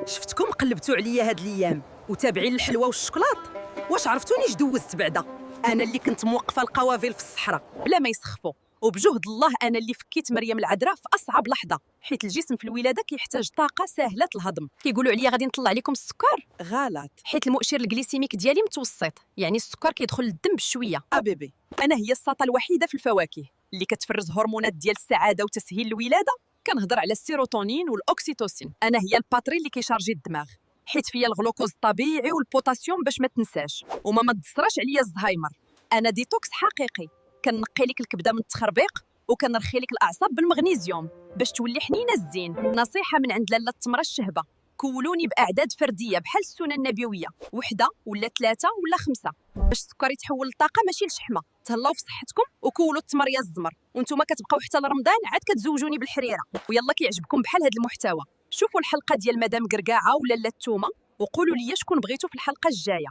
شفتكم قلبتوا عليا هاد الايام وتابعين الحلوى والشوكولات. واش عرفتوني اش دوزت بعدا؟ انا اللي كنت موقفه القوافل في الصحراء بلا ما يسخفوا، وبجهد الله انا اللي فكيت مريم العذراء في اصعب لحظه، حيت الجسم في الولاده كيحتاج طاقه سهله الهضم. كيقولوا عليا غادي نطلع لكم السكر، غلط، حيت المؤشر الجليسيميك ديالي متوسط، يعني السكر كيدخل للدم بشويه. بيبي انا هي الساطه الوحيده في الفواكه اللي كتفرز هرمونات ديال السعاده وتسهيل الولاده. كنهضر على السيروتونين والاوكسيتوسين. انا هي الباتري اللي كيشارجي الدماغ، حيت فيا الغلوكوز الطبيعي والبوتاسيوم باش ما تنساش وما تدصراش عليا الزهايمر. انا ديتوكس حقيقي، كنقي لك الكبده من التخربيق وكنرخي لك الاعصاب بالمغنيسيوم باش تولي حنينه الزين. نصيحه من عند لاله التمره الشهبه، كولوني باعداد فرديه بحال السنه النبويه، وحده ولا 3 ولا 5 باش السكر يتحول لطاقه ماشي لشحمه. تهلاو في صحتكم وكولوا التمر يا الزمر، وانتم كتبقاو حتى لرمضان عاد كتزوجوني بالحريره. ويلا كيعجبكم بحال هذا المحتوى شوفوا الحلقه ديال مدام قرقاعه ولا لا التومه، وقولوا لي شكون بغيتوا في الحلقه الجايه.